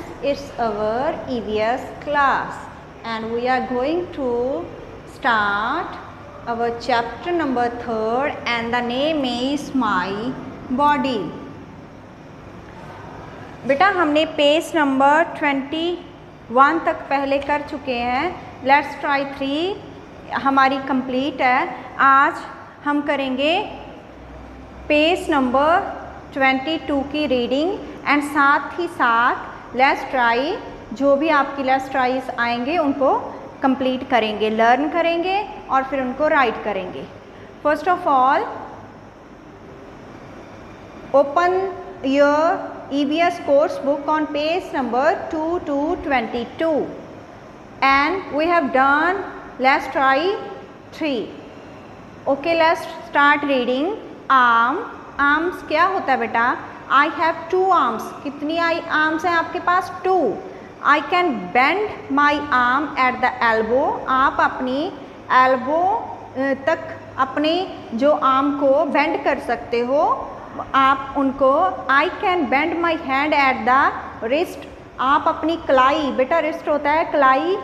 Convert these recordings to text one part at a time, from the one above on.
students, it's our EVS class and we are going to start our chapter number 3rd and the name is My Body. बेटा हमने page number 21 तक पहले कर चुके हैं. Let's try 3 हमारी complete है. आज हम करेंगे पेज नंबर 22 की रीडिंग एंड साथ ही साथ लेट्स ट्राई जो भी आपकी लेट्स ट्राइज आएंगे उनको कंप्लीट करेंगे, लर्न करेंगे और फिर उनको राइट करेंगे. First of all open your EVS course book on page number 2 to 22 and we have done let's try 3. Okay, let's start reading. Arms क्या होता है बेटा? I have 2 arms. कितनी arms हैं आपके पास? 2. I can bend my arm at the elbow. आप अपनी elbow तक अपने जो arm को bend कर सकते हो. आप उनको I can bend my hand at the wrist. आप अपनी कलाई, बेटा रिस्ट होता है, कलाई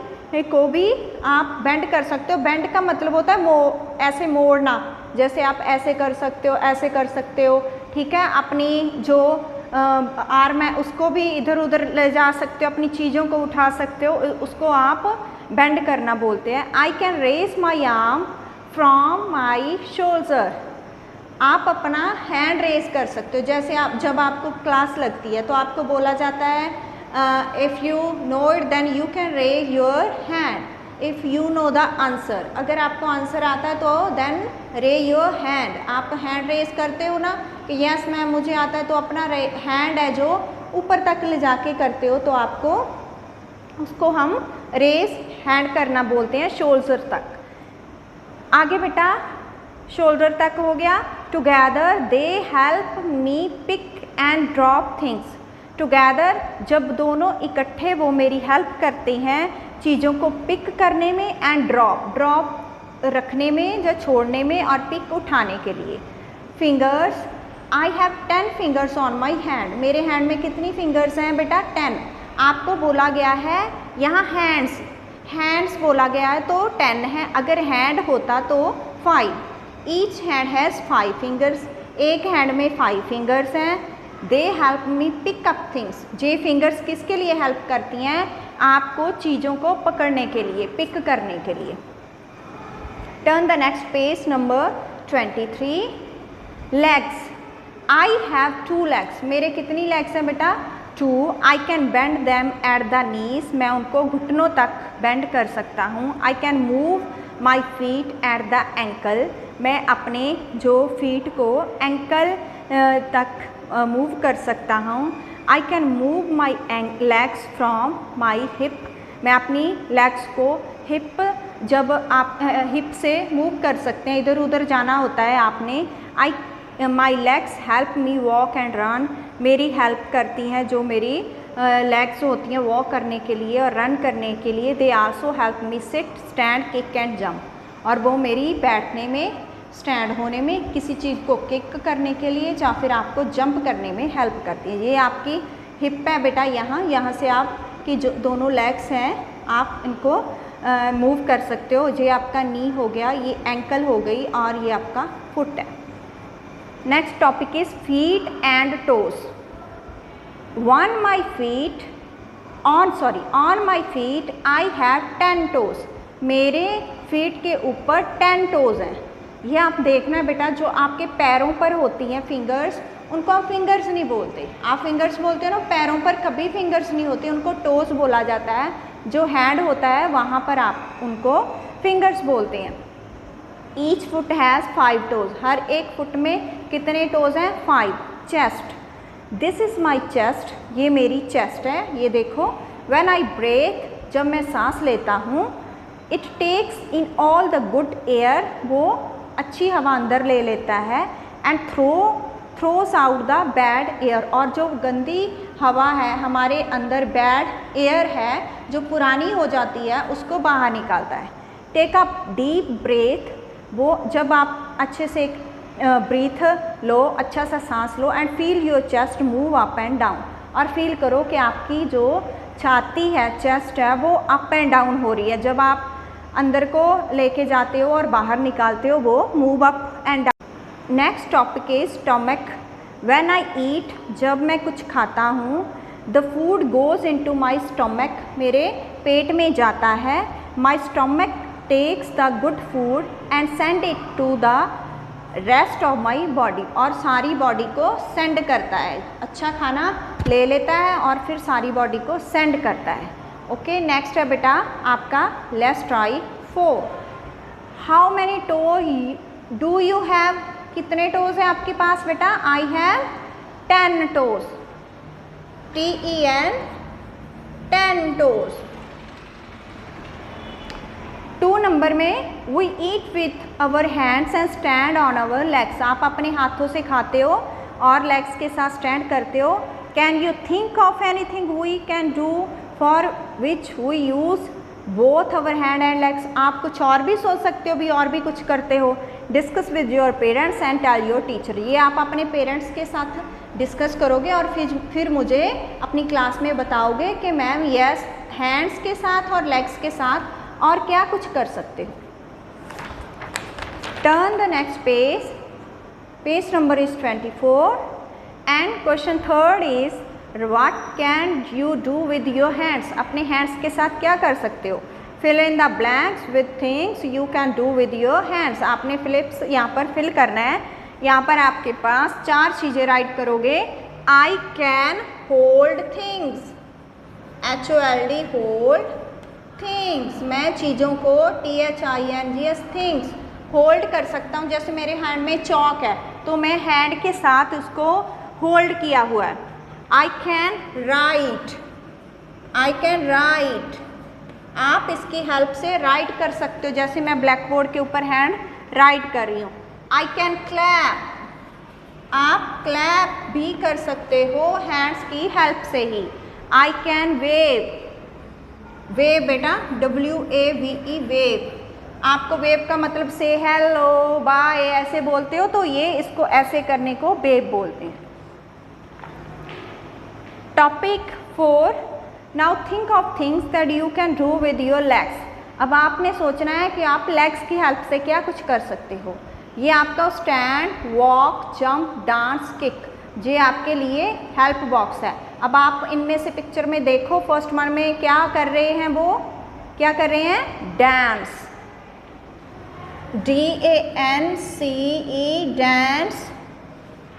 को भी आप बेंड कर सकते हो. बेंड का मतलब होता है ऐसे मोड़ना, जैसे आप ऐसे कर सकते हो, ऐसे कर सकते हो. ठीक है, अपनी जो आर्म है उसको भी इधर उधर ले जा सकते हो, अपनी चीज़ों को उठा सकते हो, उसको आप बेंड करना बोलते हैं. I can raise my arm from my shoulder. आप अपना हैंड रेज कर सकते हो. जैसे आप जब आपको क्लास लगती है तो आपको बोला जाता है if you know it then you can raise your hand if you know the answer. अगर आपको आंसर आता है तो देन रेज योर हैंड. आप हैंड रेज करते हो ना कि यस मैम मुझे आता है, तो अपना हैंड है जो ऊपर तक ले जाके करते हो तो आपको उसको हम रेज हैंड करना बोलते हैं, शोल्डर तक. आगे बेटा शोल्डर तक हो गया. Together they help me pick and drop things. Together जब दोनों इकट्ठे वो मेरी हेल्प करते हैं चीज़ों को पिक करने में एंड ड्रॉप रखने में या छोड़ने में और पिक उठाने के लिए. Fingers I have 10 fingers on my hand. मेरे हैंड में कितनी फिंगर्स हैं बेटा? 10. आपको बोला गया है यहाँ हैंड्स बोला गया है तो 10 है. अगर हैंड होता तो 5. Each hand has 5 fingers. एक हैंड में 5 फिंगर्स हैं. They help me pick up things. ये फिंगर्स किसके लिए हेल्प करती हैं? आपको चीज़ों को पकड़ने के लिए, पिक करने के लिए. Turn the next page number 23. Legs I have 2 legs. मेरे कितनी लेग्स हैं बेटा? 2. I can bend them at the knees. मैं उनको घुटनों तक बेंड कर सकता हूँ. I can move my feet at the ankle. मैं अपने जो फीट को एंकल तक मूव कर सकता हूँ. I can move my legs from my hip. मैं अपनी लेग्स को हिप, जब आप हिप से मूव कर सकते हैं, इधर उधर जाना होता है आपने. My legs help me walk and run. मेरी हेल्प करती हैं जो मेरी लेग्स होती हैं वॉक करने के लिए और रन करने के लिए. They also help me sit, stand, kick and jump. और वो मेरी बैठने में, स्टैंड होने में, किसी चीज़ को किक करने के लिए या फिर आपको जंप करने में हेल्प करती है. ये आपकी हिप है बेटा. यहाँ से आपकी जो दोनों लेग्स हैं आप इनको मूव कर सकते हो. ये आपका नी हो गया, ये एंकल हो गई और ये आपका फुट है. Next topic is feet and toes. On my feet I have 10 toes. मेरे फीट के ऊपर 10 टोज हैं. ये आप देखना बेटा, जो आपके पैरों पर होती हैं फिंगर्स, उनको आप फिंगर्स नहीं बोलते. आप फिंगर्स बोलते हो ना, पैरों पर कभी फिंगर्स नहीं होते, उनको टोज बोला जाता है. जो हैंड होता है वहाँ पर आप उनको फिंगर्स बोलते हैं. Each foot has 5 toes. हर एक फुट में कितने टोज हैं? 5. Chest. This is my chest. ये मेरी चेस्ट है. ये देखो. व्हेन आई ब्रेथ, जब मैं सांस लेता हूँ, it takes in all the good air. वो अच्छी हवा अंदर ले लेता है. And throws out the bad air. और जो गंदी हवा है हमारे अंदर, बैड एयर है जो पुरानी हो जाती है, उसको बाहर निकालता है. Take a deep breath. वो जब आप अच्छे से ब्रीथ लो, अच्छा सा सांस लो. And feel your chest move up and down. और फील करो कि आपकी जो छाती है, चेस्ट है, वो अप एंड डाउन हो रही है। जब आप अंदर को लेके जाते हो और बाहर निकालते हो, वो move up and down. Next topic is stomach. When I eat, जब मैं कुछ खाता हूँ, the food goes into my stomach, मेरे पेट में जाता है। My stomach takes the good food and send it to the rest of my body, और सारी बॉडी को सेंड करता है। अच्छा खाना ले लेता है और फिर सारी बॉडी को सेंड करता है। ओके, नेक्स्ट है बेटा आपका let's try 4। How many toe do you have, कितने टोज है आपके पास बेटा? I have 10 toes, TEN 10 toes. 2 number में we eat with our hands and stand on our legs, आप अपने हाथों से खाते हो और लेग्स के साथ स्टैंड करते हो। Can you think of anything we can do for which we use both our hand and legs, आप कुछ और भी सोच सकते हो भी और भी कुछ करते हो। Discuss with your parents and tell your teacher, ये आप अपने पेरेंट्स के साथ डिस्कस करोगे और फिर मुझे अपनी क्लास में बताओगे कि मैम यस, हैंड्स के साथ और लेग्स के साथ और क्या कुछ कर सकते हो। Turn the next page, page number is 24 and question 3 is what can you do with your hands, अपने हैंड्स के साथ क्या कर सकते हो। Fill in the blanks with things you can do with your hands, आपने फिलिप्स यहाँ पर फिल करना है। यहाँ पर आपके पास 4 चीज़ें राइट करोगे। I can hold things, HOLD hold things, मैं चीज़ों को THINGS थिंग्स होल्ड कर सकता हूँ। जैसे मेरे हैंड में चौक है तो मैं हैंड के साथ उसको होल्ड किया हुआ है। I can write, I can write, आप इसकी हेल्प से राइट कर सकते हो, जैसे मैं ब्लैक बोर्ड के ऊपर हैंड राइट कर रही हूँ। आई कैन क्लैप, आप क्लैप भी कर सकते हो हैंड्स की हेल्प से ही। आई कैन वेव, वेव बेटा WAVE वेव, आपको वेव का मतलब से हेलो बाय ऐसे बोलते हो तो ये इसको ऐसे करने को वेव बोलते हैं। Topic 4, now think of things that you can do with your legs, अब आपने सोचना है कि आप लेग्स की हेल्प से क्या कुछ कर सकते हो। ये आपका stand, walk, jump, dance, kick, ये आपके लिए हेल्प बॉक्स है। अब आप इनमें से पिक्चर में देखो, फर्स्ट वन में क्या कर रहे हैं, वो क्या कर रहे हैं? Dance, DANCE dance.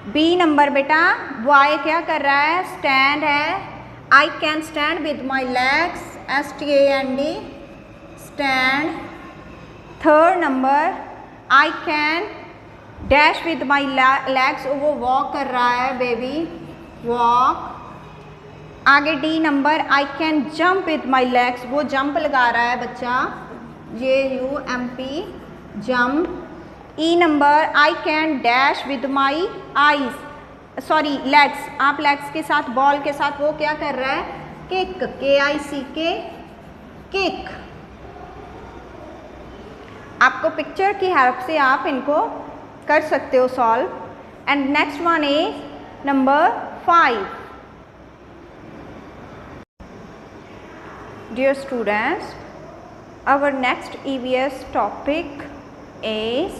B number बेटा वाई क्या कर रहा है? स्टैंड है। I can stand with my legs, STAND stand. Third number I can dash with my legs, वो वॉक कर रहा है बेबी, वॉक। आगे D number I can jump with my legs, वो जंप लगा रहा है बच्चा, JUMP jump. E number I can dash with my eyes, sorry legs, आप लेग्स के साथ बॉल के साथ वो क्या कर रहा है? Kick, KICK kick. आपको पिक्चर की हेल्प से आप इनको कर सकते हो solve. And next one is number 5। Dear students, our next EVS topic is,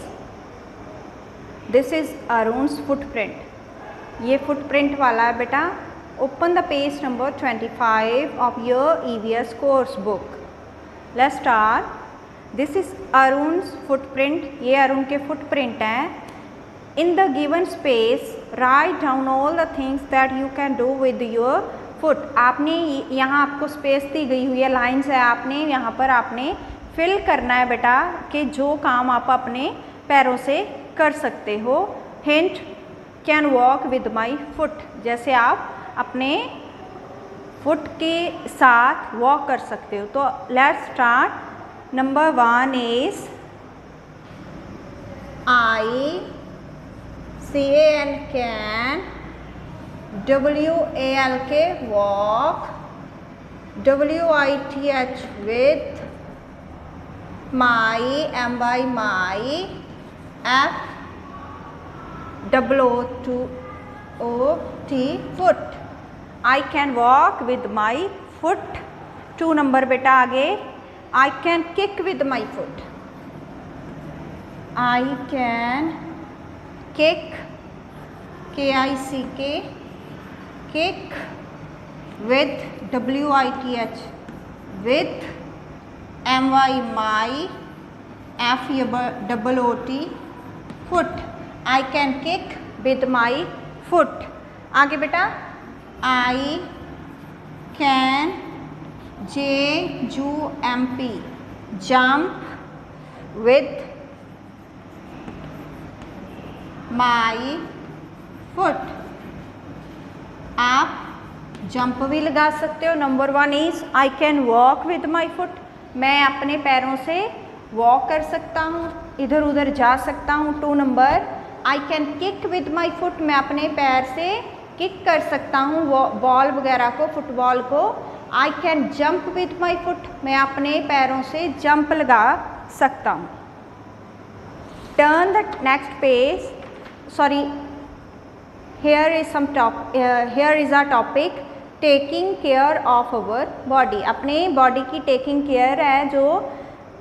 this is Arun's footprint, ये footprint वाला है बेटा। Open the page number 25 of your EVS course book. Let's start. This is Arun's footprint, ये अरुण के footprint हैं। In the given space, write down all the things that you can do with your foot, आपने यहाँ आपको space दी गई हुई है, lines है, आपने यहाँ पर आपने फिल करना है बेटा कि जो काम आप अपने पैरों से कर सकते हो। Hint, can walk with my foot, जैसे आप अपने फुट के साथ वॉक कर सकते हो। तो let's start. Number 1 is I CAN can, WALK walk, WITH with, my MY my, FOOT foot। I can walk with my foot. 2 number बेटा आगे, I can kick with my foot. I can kick, KICK, kick with WITH, with MY, my, FOOT, foot। I can kick with my foot। आगे बेटा, I can JUMP, jump with my foot। आप jump भी लगा सकते हो। Number 1 is I can walk with my foot, मैं अपने पैरों से वॉक कर सकता हूँ, इधर उधर जा सकता हूँ। 2 number, I can kick with my foot, मैं अपने पैर से किक कर सकता हूँ बॉल वगैरह को, फुटबॉल को। I can jump with my foot, मैं अपने पैरों से जंप लगा सकता हूँ। Turn the next page, sorry, here is a topic, taking care of our body. अपने बॉडी की टेकिंग केयर है जो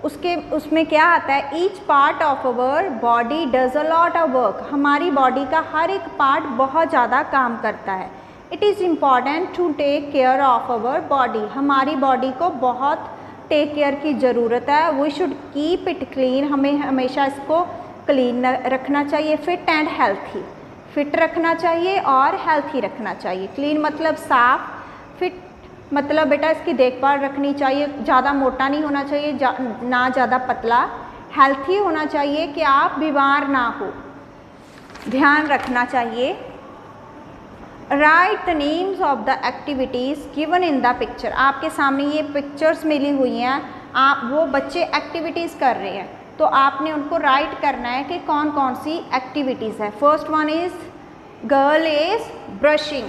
उसमें क्या आता है, each part of our body does a lot of work. हमारी बॉडी का हर एक पार्ट बहुत ज़्यादा काम करता है। It is important to take care of our body, हमारी बॉडी को बहुत टेक केयर की ज़रूरत है। We should keep it clean, हमें हमेशा इसको क्लीन रखना चाहिए। फिट एंड हेल्थी, फिट रखना चाहिए और हेल्थी रखना चाहिए। क्लीन मतलब साफ, फिट मतलब बेटा इसकी देखभाल रखनी चाहिए, ज़्यादा मोटा नहीं होना चाहिए, ना ज़्यादा पतला। हेल्थी होना चाहिए कि आप बीमार ना हो, ध्यान रखना चाहिए। Right the names of the activities given in the picture. आपके सामने ये पिक्चर्स मिली हुई हैं, आप वो बच्चे एक्टिविटीज़ कर रहे हैं तो आपने उनको राइट करना है कि कौन कौन सी एक्टिविटीज़ है। First one is girl is brushing,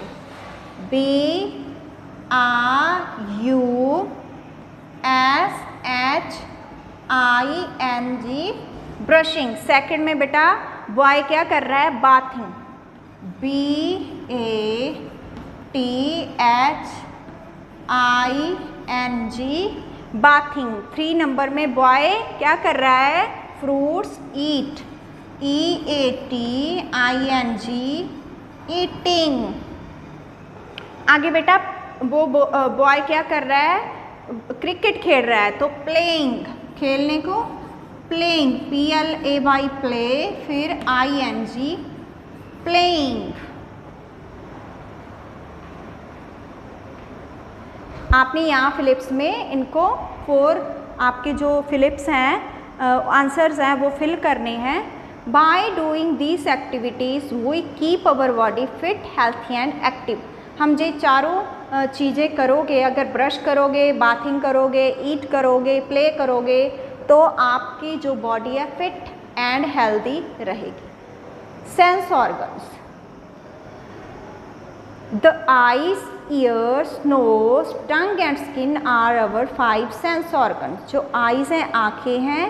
BRUSHING, brushing. Second में बेटा बॉय क्या कर रहा है, बाथिंग, BATHING, बाथिंग। 3 नंबर में बॉय क्या कर रहा है, फ्रूट्स ईट, EATING, ईटिंग। आगे बेटा वो बॉय क्या कर रहा है, क्रिकेट खेल रहा है तो प्लेइंग, खेलने को प्लेइंग, PLAY प्ले, फिर ING, प्लेइंग। आपने यहाँ फिलिप्स में इनको 4 आपके जो फिलिप्स हैं आंसर्स हैं वो फिल करने हैं। By doing these activities we keep our body fit, healthy and active. हम ये चारों चीज़ें करोगे, अगर ब्रश करोगे, बाथिंग करोगे, ईट करोगे, प्ले करोगे तो आपकी जो बॉडी है फिट एंड हेल्दी रहेगी। Sense organs, the eyes, ears, nose, tongue and skin are our 5 sense organs। जो आईज हैं आँखें हैं,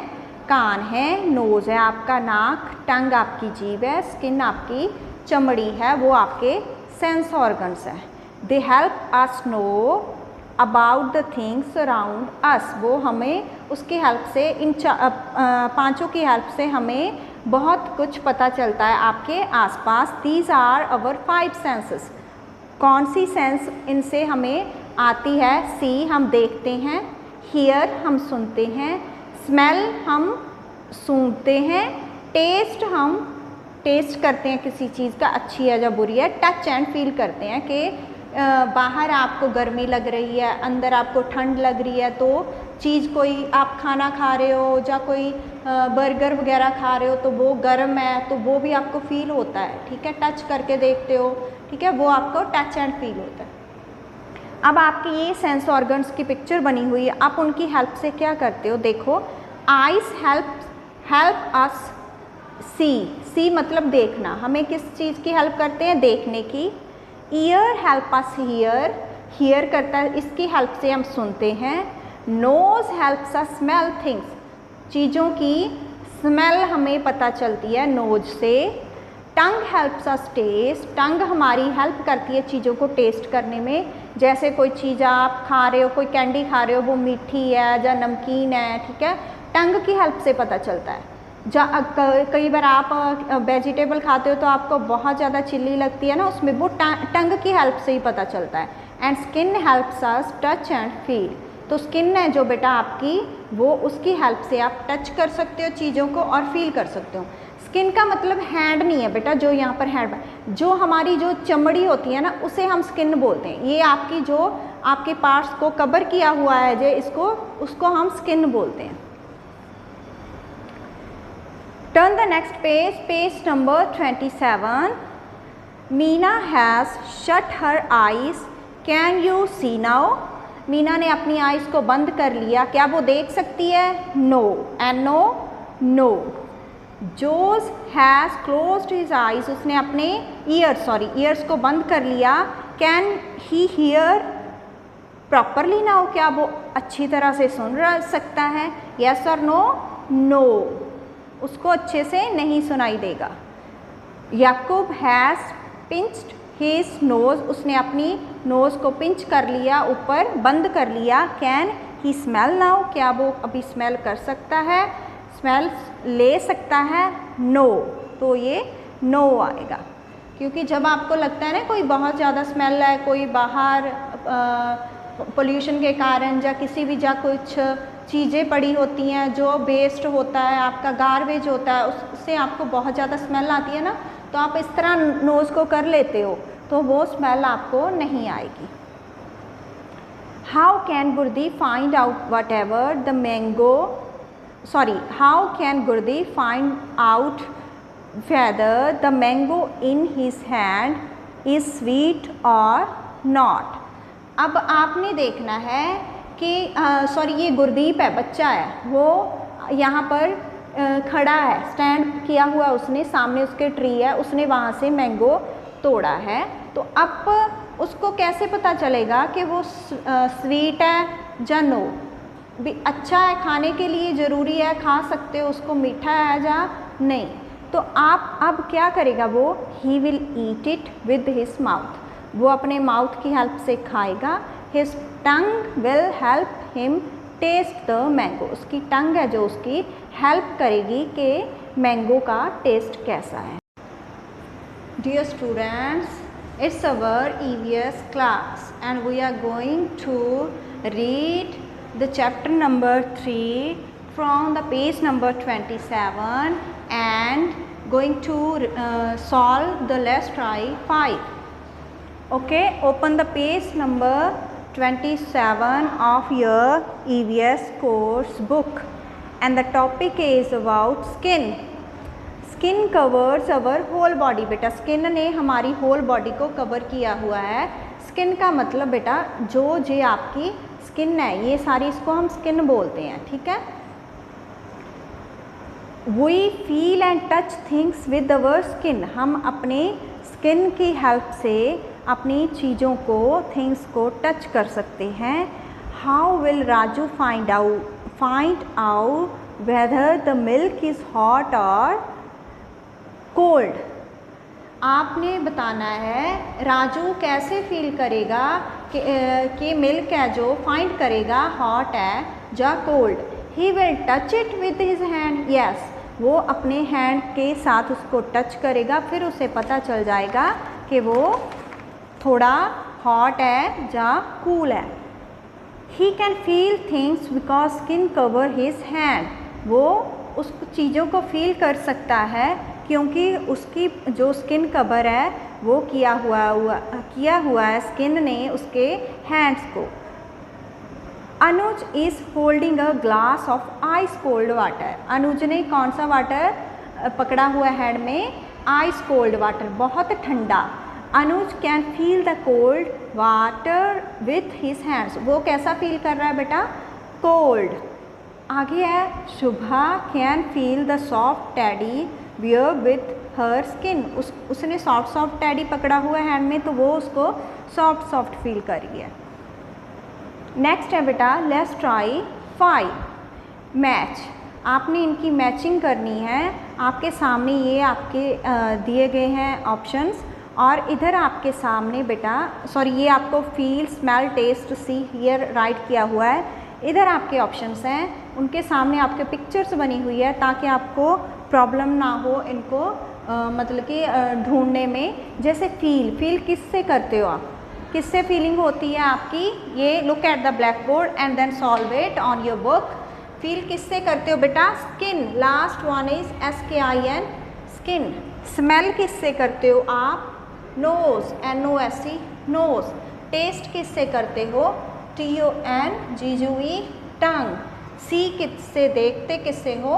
कान है, नोज़ है आपका नाक, टंग आपकी जीभ है, स्किन आपकी चमड़ी है, वो आपके सेंस ऑर्गन्स हैं। They help us know about the things around us. वो हमें उसकी हेल्प से, इन 5 की हेल्प से हमें बहुत कुछ पता चलता है आपके आसपास। These are our 5 senses. कौन सी सेंस इनसे हमें आती है, सी हम देखते हैं, हियर हम सुनते हैं, स्मेल हम सूंघते हैं, टेस्ट हम टेस्ट करते हैं किसी चीज़ का अच्छी है या बुरी है, टच एंड फील करते हैं कि बाहर आपको गर्मी लग रही है, अंदर आपको ठंड लग रही है, तो चीज़ कोई आप खाना खा रहे हो या कोई बर्गर वगैरह खा रहे हो तो वो गर्म है तो वो भी आपको फील होता है, ठीक है। टच करके देखते हो, ठीक है, वो आपको टच एंड फील होता है। अब आपकी ये सेंस ऑर्गन्स की पिक्चर बनी हुई है, आप उनकी हेल्प से क्या करते हो, देखो। आइज हेल्प अस सी मतलब देखना, हमें किस चीज़ की हेल्प करते हैं, देखने की। ईयर हेल्प अस हियर करता है, इसकी हेल्प से हम सुनते हैं। Nose helps us smell things, चीज़ों की स्मेल हमें पता चलती है नोज से। टंग हेल्प्स अस टेस्ट, टंग हमारी हेल्प करती है चीज़ों को टेस्ट करने में। जैसे कोई चीज़ आप खा रहे हो, कोई कैंडी खा रहे हो, वो मीठी है या नमकीन है, ठीक है, टंग की हेल्प से पता चलता है। कई बार आप वेजिटेबल खाते हो तो आपको बहुत ज़्यादा चिल्ली लगती है ना, उसमें वो टंग की हेल्प से ही पता चलता है। And skin helps us touch and feel, तो स्किन है जो बेटा आपकी, वो उसकी हेल्प से आप टच कर सकते हो चीज़ों को और फील कर सकते हो। स्किन का मतलब हैंड नहीं है बेटा, जो यहाँ पर हैंड, जो हमारी जो चमड़ी होती है ना, उसे हम स्किन बोलते हैं। ये आपकी जो आपके पार्ट्स को कवर किया हुआ है जो इसको, उसको हम स्किन बोलते हैं। Turn the next page, page number 27। Meena has shut her eyes, can you see now. Meena ने अपनी आइज को बंद कर लिया, क्या वो देख सकती है? No, and no, no. Jose has closed his eyes, उसने अपने ईयर्स को बंद कर लिया। Can he hear properly now, क्या वो अच्छी तरह से सुन सकता है? यस और नो? नो, उसको अच्छे से नहीं सुनाई देगा। याकूब हैज़ पिंच्ड हिज नोज़, उसने अपनी नोज़ को पिंच कर लिया, ऊपर बंद कर लिया। कैन ही स्मेल नाउ, क्या वो अभी स्मेल कर सकता है, स्मेल ले सकता है? नो, तो ये नो आएगा। क्योंकि जब आपको लगता है ना कोई बहुत ज़्यादा स्मेल है, कोई बाहर पोल्यूशन के कारण या किसी भी जा कुछ चीज़ें पड़ी होती हैं, जो वेस्ट होता है, आपका गार्बेज होता है, उससे आपको बहुत ज़्यादा स्मेल आती है ना, तो आप इस तरह नोज़ को कर लेते हो, तो वो स्मेल आपको नहीं आएगी। How can Gurdi find out whatever the mango, how can Gurdi find out whether the mango in his hand is sweet or not. अब आपने देखना है कि ये गुरदीप है, बच्चा है, वो यहाँ पर खड़ा है, स्टैंड किया हुआ उसने, सामने उसके ट्री है, उसने वहाँ से मैंगो तोड़ा है। तो अब उसको कैसे पता चलेगा कि वो स्वीट है या नो, भी अच्छा है खाने के लिए, ज़रूरी है, खा सकते हो उसको, मीठा है या नहीं। तो आप अब क्या करेगा वो, he will eat it with his mouth, वो अपने माउथ की हेल्प से खाएगा। His tongue will help him taste the mango, उसकी टंग है जो उसकी हेल्प करेगी कि मैंगो का टेस्ट कैसा है। Dear students, it's our EVS class and we are going to read the chapter number 3 from the page number 27 and going to solve the let's try 5. Okay, open the page number 27 of your EVS course book and the topic is about skin. Skin covers our whole body. बेटा skin ने हमारी whole body को cover किया हुआ है। Skin का मतलब बेटा जो जे आपकी स्किन है, ये सारी इसको हम स्किन बोलते हैं, ठीक है। We feel and touch things with our skin, हम अपने स्किन की हेल्प से अपनी चीज़ों को, थिंग्स को टच कर सकते हैं। How will Raju find out whether the milk is hot और कोल्ड। आपने बताना है राजू कैसे फील करेगा कि मिल्क है जो फाइंड करेगा हॉट है या cold. He will touch it with his hand, yes, वो अपने हैंड के साथ उसको टच करेगा, फिर उसे पता चल जाएगा कि वो थोड़ा हॉट है या कूल है। He can feel things because skin cover his hand, वो उस चीज़ों को फील कर सकता है क्योंकि उसकी जो स्किन कवर है वो किया हुआ है स्किन ने उसके हैंड्स को। Anuj is holding a glass of ice cold water, Anuj ने कौन सा वाटर पकड़ा हुआ है हैंड में? आइस कोल्ड वाटर, बहुत ठंडा। Anuj can feel the cold water with his hands, वो कैसा फील कर रहा है बेटा? कोल्ड। आगे है Shubha can feel the soft teddy bear with her skin, उसने सॉफ्ट टेडी पकड़ा हुआ है हैंड में, तो वो उसको सॉफ्ट फील कर रही है। नेक्स्ट है बेटा लेट्स ट्राई 5 मैच। आपने इनकी मैचिंग करनी है। आपके सामने ये आपके दिए गए हैं ऑप्शंस, और इधर आपके सामने बेटा सॉरी ये आपको feel, smell, taste, see, hear write किया हुआ है। इधर आपके ऑप्शंस हैं, उनके सामने आपके पिक्चर्स बनी हुई है ताकि आपको प्रॉब्लम ना हो इनको मतलब कि ढूंढने में। जैसे फील किससे करते हो आप, किससे फीलिंग होती है आपकी, ये look at the black board and then solve it on your book. Feel किससे करते हो बेटा, skin, last one is SKIN, skin. Smell किससे करते हो आप, नोज, NOSE, नोज। टेस्ट किससे करते हो, TONGUE, टंग। सी किससे देखते किससे हो,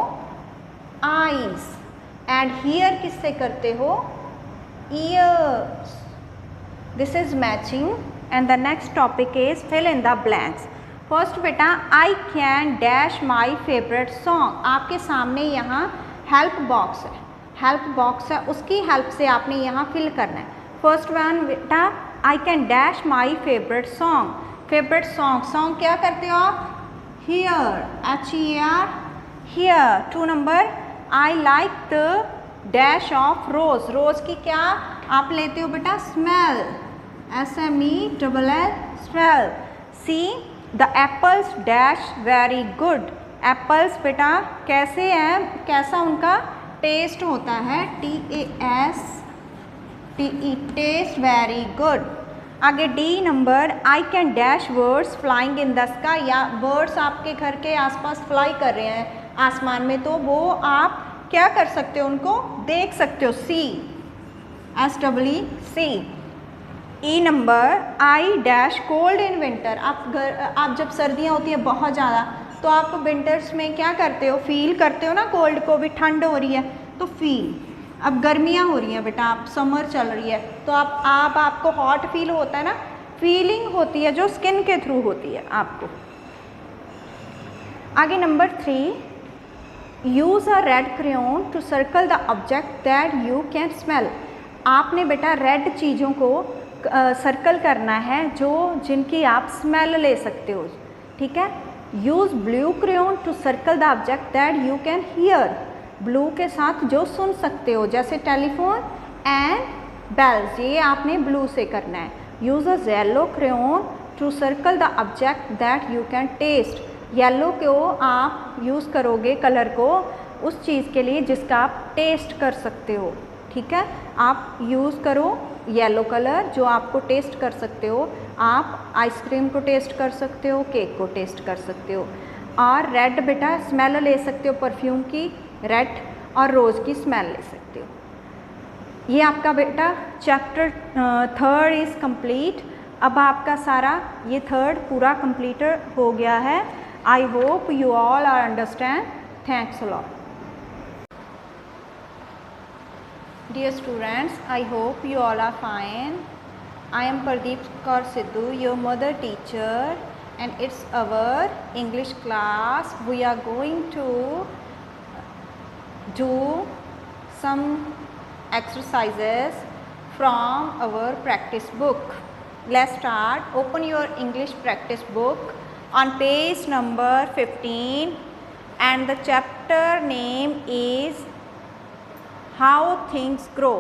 आईज। एंड हियर किससे करते हो, ears. This is matching and the next topic is fill in the blanks. First बेटा I can dash my favourite song. आपके सामने यहाँ हेल्प बॉक्स है, उसकी हेल्प से आपने यहाँ फिल करना है। फर्स्ट वन बेटा I can dash my favourite song. Favourite song क्या करते हो आप, hear, HER, hear. 2 number I like the dash of rose. Rose की क्या आप लेते हो बेटा, smell, SMELL, smell. See the apples dash very good. Apples बेटा कैसे हैं, कैसा उनका टेस्ट होता है, TASTE, टेस्ट वेरी गुड। आगे D number I can dash birds flying in the sky. या बर्ड्स आपके घर के आसपास फ्लाई कर रहे हैं आसमान में, तो वो आप क्या कर सकते हो, उनको देख सकते हो, SEE। E number I dash cold in winter. आप जब सर्दियाँ होती हैं बहुत ज़्यादा, तो आप विंटर्स में क्या करते हो, फील करते हो ना कोल्ड को, भी ठंड हो रही है तो फील। अब गर्मियाँ हो रही हैं बेटा, आप समर चल रही है तो आपको हॉट फील होता है ना, फीलिंग होती है जो स्किन के थ्रू होती है आपको। आगे number 3, use a red crayon to circle the object that you can smell. आपने बेटा रेड चीज़ों को सर्कल करना है जिनकी आप स्मेल ले सकते हो, ठीक है। Use blue crayon to circle the object that you can hear. Blue के साथ जो सुन सकते हो, जैसे टेलीफोन एंड बेल्स, ये आपने ब्लू से करना है। Use a yellow crayon to circle the object that you can taste. Yellow को आप यूज़ करोगे कलर को उस चीज़ के लिए जिसका आप टेस्ट कर सकते हो, ठीक है। आप यूज़ करो येलो कलर जो आपको टेस्ट कर सकते हो। आप आइसक्रीम को टेस्ट कर सकते हो, केक को टेस्ट कर सकते हो। और रेड बेटा स्मेल ले सकते हो परफ्यूम की, रेड, और रोज़ की स्मेल ले सकते हो। ये आपका बेटा चैप्टर 3 इज़ कंप्लीट। अब आपका सारा ये 3 पूरा कंप्लीट हो गया है। I hope you all are understand. Thanks a lot. Dear students, I hope you all are fine. I am Pardeep Kaur Sidhu, your mother teacher, and it's our English class. We are going to do some exercises from our practice book. Let's start. Open your English practice book on page number 15, and the chapter name is How Things Grow.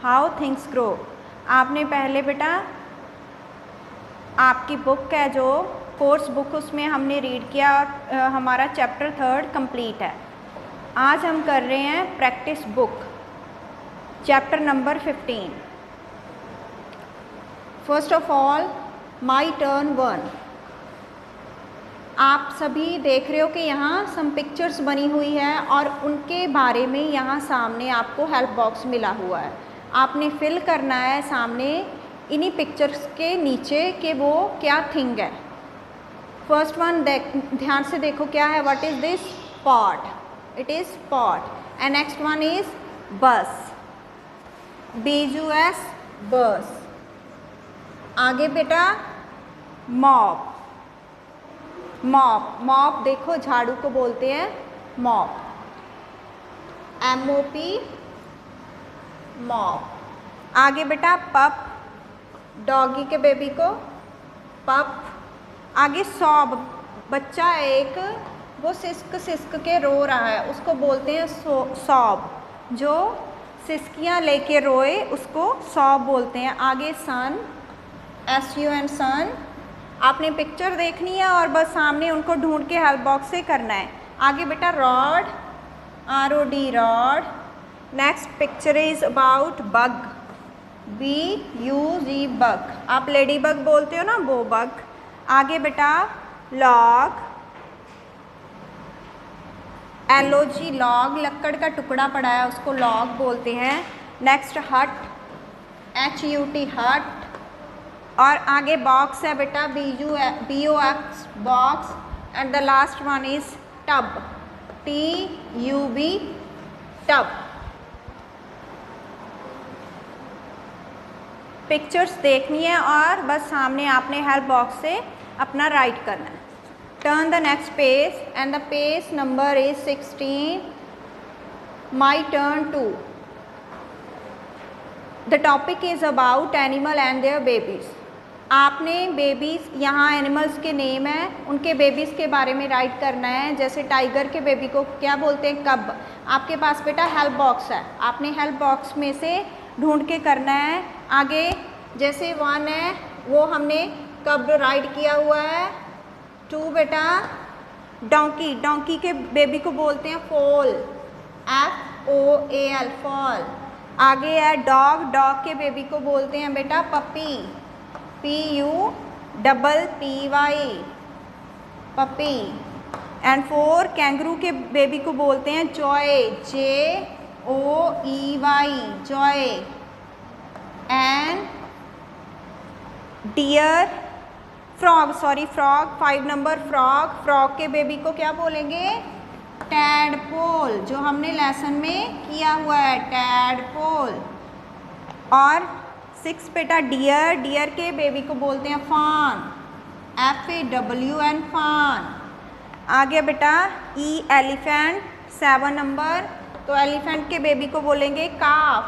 How Things Grow. आपने पहले बेटा आपकी book है जो course book, उसमें हमने read किया और हमारा चैप्टर 3 कंप्लीट है। आज हम कर रहे हैं practice book chapter number 15। First of all my turn 1। आप सभी देख रहे हो कि यहाँ सम पिक्चर्स बनी हुई है और उनके बारे में यहाँ सामने आपको हेल्प बॉक्स मिला हुआ है। आपने फिल करना है सामने इन्हीं पिक्चर्स के नीचे कि वो क्या थिंग है। फर्स्ट वन ध्यान से देखो क्या है, what is this, pot, it is pot. And next one is बस, BUS, बस। आगे बेटा मॉप, मॉप देखो झाड़ू को बोलते हैं मॉप, MOP, मॉप। आगे बेटा पप, डॉगी के बेबी को पप। आगे सॉब, बच्चा एक वो सिसक सिसक के रो रहा है, उसको बोलते हैं सॉब। जो सिसकियाँ लेके रोए उसको सॉब बोलते हैं। आगे सन, SUN सन। आपने पिक्चर देखनी है और बस सामने उनको ढूंढ के हेल्प बॉक्स से करना है। आगे बेटा rod, ROD rod. Next picture is about bug, BUG bug. आप लेडी बग बोलते हो ना, वो बग। आगे बेटा लॉग, LOG लॉग, लकड़ का टुकड़ा पड़ा है उसको लॉग बोलते हैं। नेक्स्ट हट, HUT हट। और आगे बॉक्स है बेटा, BOX box. And the last one is tub, TUB tub. Pictures देखनी है और बस सामने आपने हेल्प बॉक्स से अपना राइट करना है। Turn the next page and the page number is 16, my turn 2। The topic is about animal and there babies. आपने बेबीज, यहाँ एनिमल्स के नेम है, उनके बेबीज़ के बारे में राइट करना है। जैसे टाइगर के बेबी को क्या बोलते हैं, कब। आपके पास बेटा हेल्प बॉक्स है, आपने हेल्प बॉक्स में से ढूंढ के करना है। आगे जैसे 1 है वो हमने कब राइट किया हुआ है। 2 बेटा डोंकी, डोंकी के बेबी को बोलते हैं फोल, FOAL फॉल। आगे है डॉग, डॉग के बेबी को बोलते हैं बेटा puppy, PUPPY puppy. And 4 kangaroo के बेबी को बोलते हैं joey, JOEY joey. And dear, frog, sorry frog, 5 number frog, frog के बेबी को क्या बोलेंगे, टैडपोल, जो हमने लेसन में किया हुआ है, टैडपोल। और 6 बेटा डियर, डियर के बेबी को बोलते हैं फान, FAWN फान। आगे बेटा एलिफेंट, 7 नंबर, तो एलिफेंट के बेबी को बोलेंगे काफ,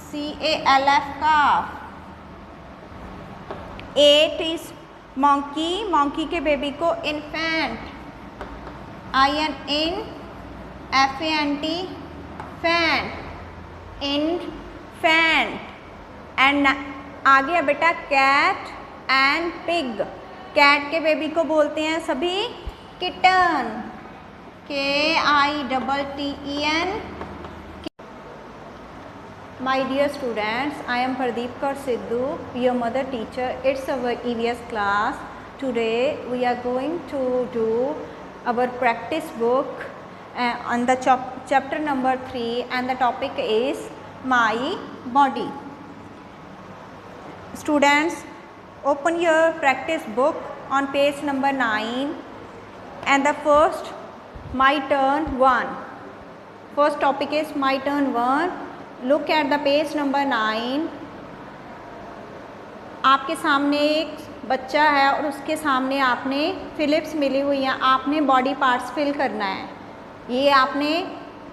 CALF calf. 8 is monkey, monkey के बेबी को infant, IN FANT faint, infant. And आगे है बेटा कैट एंड पिग, कैट के बेबी को बोलते हैं सभी kitten, KITTEN। My dear students, I am Pradeep Kaur Sidhu, your mother teacher. It's our EVS class. Today we are going to do our practice book on the chapter number 3 and the topic is my body. Students, open your practice book on page number 9 and the first my turn 1. First topic is my turn 1. Look at the page number 9. आपके सामने एक बच्चा है और उसके सामने आपने Philips मिली हुई हैं, आपने बॉडी पार्ट्स फिल करना है। ये आपने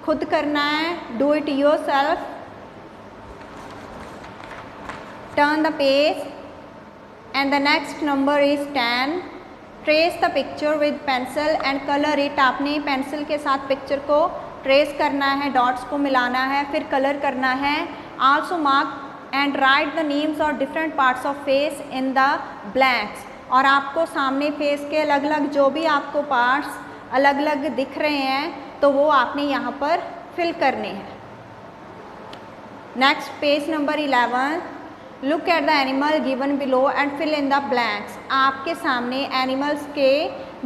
खुद करना है, do it your self. Turn the page and the next number is 10। Trace the picture with pencil and colour it. आपने पेंसिल के साथ पिक्चर को ट्रेस करना है, डॉट्स को मिलाना है, फिर कलर करना है। Also mark and write the names और different parts of face in the blanks. और आपको सामने फेस के अलग अलग जो भी आपको पार्ट्स अलग अलग दिख रहे हैं तो वो आपने यहाँ पर फिल करने हैं। Next page number 11। Look at the animal given below and fill in the blanks. आपके सामने एनिमल्स के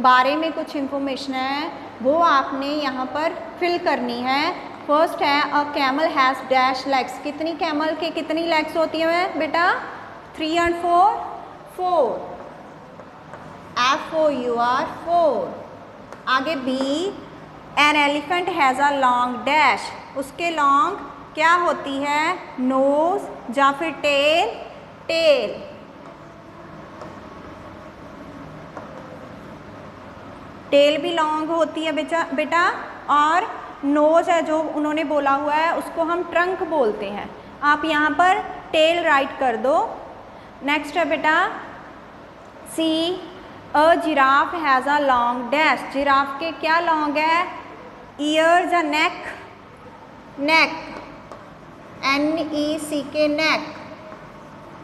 बारे में कुछ इंफॉर्मेशन है, वो आपने यहाँ पर फिल करनी है। फर्स्ट है a camel has dash legs. कितनी कैमल के कितनी लेग्स होती हैं बेटा, 3 and 4, 4, FOUR 4। आगे B, an elephant has a long dash. उसके लॉन्ग क्या होती है, नोज या फिर टेल, टेल। टेल भी लॉन्ग होती है बेटा। और नोज है जो उन्होंने बोला हुआ है उसको हम ट्रंक बोलते हैं। आप यहाँ पर टेल राइट कर दो। नेक्स्ट है बेटा see, a giraffe has a long dash, giraffe के क्या लॉन्ग है, ईयर्स या नेक, नेक, NECK नेक।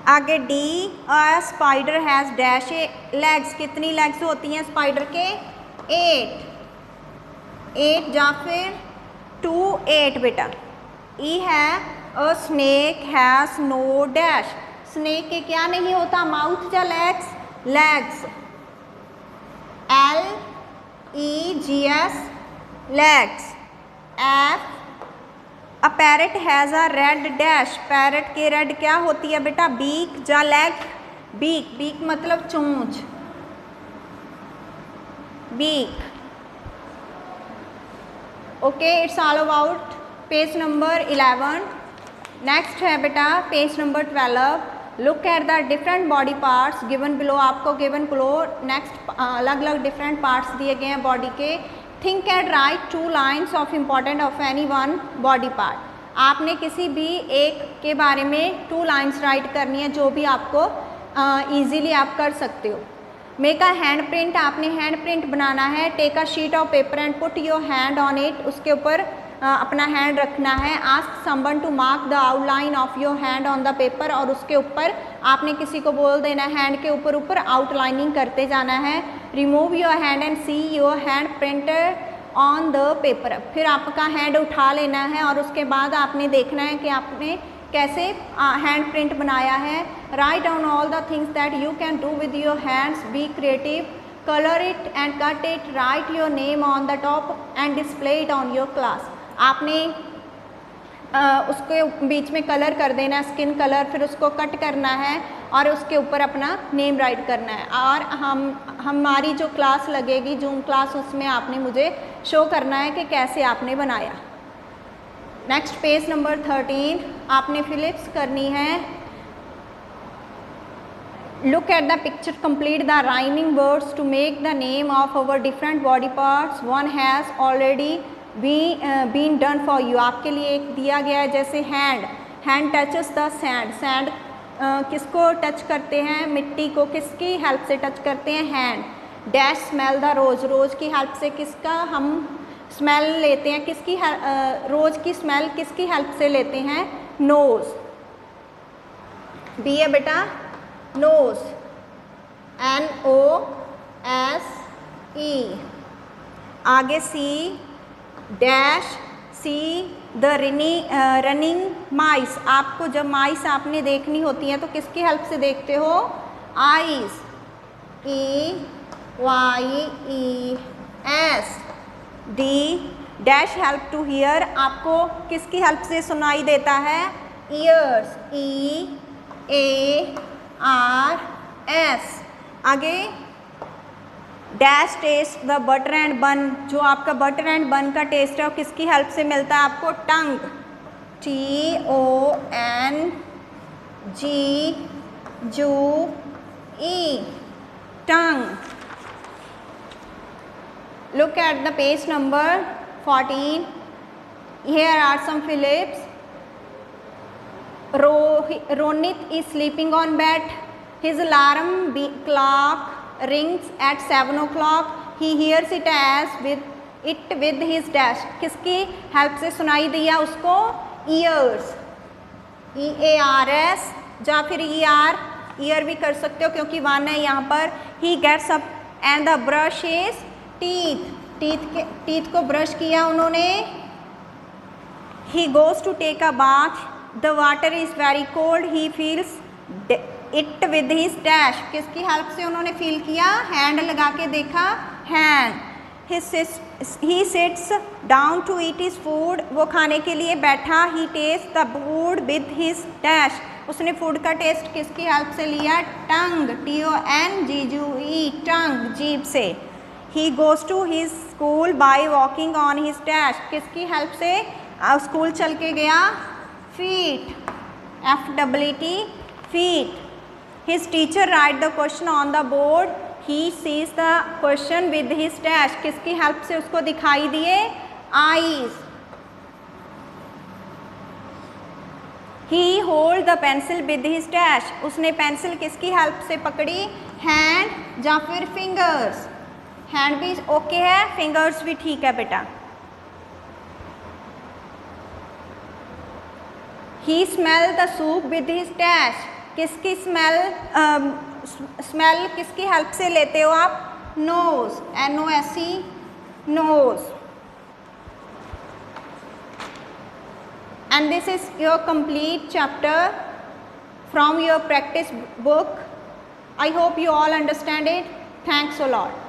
आगे D, a spider has dash legs, कितनी लेग्स होती हैं स्पाइडर के, 8 या फिर 2 8 बेटा। ई है a snake has no dash, snake के क्या नहीं होता, माउथ या legs, legs, LEGS legs. F a parrot has a red dash, parrot के रेड क्या होती है बेटा, बीक या लेग, बीक, बीक मतलब चोंच, beak. Okay, it's all about page number 11। Next है बेटा page number 12। Look at the different body parts given below, आपको गिवन बिलो नेक्स्ट अलग अलग डिफरेंट पार्ट्स दिए गए हैं बॉडी के। Think and write 2 lines of important of any one body part, आपने किसी भी एक के बारे में 2 लाइन्स राइट करनी है जो भी आपको ईजीली आप कर सकते हो। मेक अ हैंड प्रिंट, आपने हैंड प्रिंट बनाना है। Take a sheet of paper and put your hand on it, उसके ऊपर अपना हैंड रखना है। Ask someone to mark the outline of your hand on the paper, और उसके ऊपर आपने किसी को बोल देना है हैंड के ऊपर ऊपर आउटलाइनिंग करते जाना है। Remove your hand and see your hand printed on the paper, फिर आपका हैंड उठा लेना है और उसके बाद आपने देखना है कि आपने कैसे हैंड प्रिंट बनाया है। Write down all the things that you can do with your hands, be creative, colour it and cut it, right your name on the top and display it on your class. आपने उसके बीच में colour कर देना है, skin colour, फिर उसको cut करना है और उसके ऊपर अपना नेम राइट करना है। और हमारी जो क्लास लगेगी जूम क्लास, उसमें आपने मुझे शो करना है कि कैसे आपने बनाया। नेक्स्ट पेज नंबर 13 आपने फिलिप्स करनी है। Look at the picture, complete the rhyming words to make the name of our different body parts. One has already been done for you, आपके लिए एक दिया गया है, जैसे hand, hand touches the sand, sand किसको टच करते हैं, मिट्टी को, किसकी हेल्प से टच करते हैं, हैंड। डैश स्मेल द रोज़, रोज़ की हेल्प से किसका हम स्मेल लेते हैं, किसकी रोज़ की स्मेल किसकी हेल्प से लेते हैं, नोज़। बी है बेटा नोज़, NOSE। आगे सी, डैश सी द रनिंग माइस, आपको जब माइस आपने देखनी होती है तो किसकी हेल्प से देखते हो, eyes, EYES। D dash help to hear, आपको किसकी हेल्प से सुनाई देता है, ईयर्स, EARS। आगे dash taste the butter and bun, जो आपका बटर एंड बन का टेस्ट है वो किसकी हेल्प से मिलता है आपको, टंग, TONGE, tongue. Look at the page number 14. Here are some Philips. Ronit is sleeping on bed. His alarm clock rings at 7 o'clock. He hears it with his dash. किसकी हेल्प से सुनाई दिया उसको, ears, EARS या फिर ER भी कर सकते हो क्योंकि वन है यहाँ पर। He gets up and the brush is teeth को ब्रश किया उन्होंने। He goes to take a bath. The water is very cold. He feels it with his dash. किसकी हेल्प से उन्होंने फील किया, हैंड लगा के देखा, hand. He sits down to eat his food. वो खाने के लिए बैठा। He tastes the food with his dash. उसने फूड का टेस्ट किसकी हेल्प से लिया, टंग, TONGE, टंग, जीभ से। He goes to his school by walking on his dash. किसकी हेल्प से स्कूल चल के गया, feet, FEET, feet. His teacher write the question on the board. He sees the question with his dash. किसकी help से उसको दिखाई दिए, eyes. He hold the pencil with his dash, उसने पेंसिल किसकी हेल्प से पकड़ी, हैंड या फिर फिंगर्स, हैंड भी ओके है, फिंगर्स भी ठीक है बेटा। He smell the soup with his dash, किसकी स्मेल, स्मेल किसकी हेल्प से लेते हो आप, nose, NOSE, nose. And this is your complete chapter from your practice book. I hope you all understand it. Thanks a lot.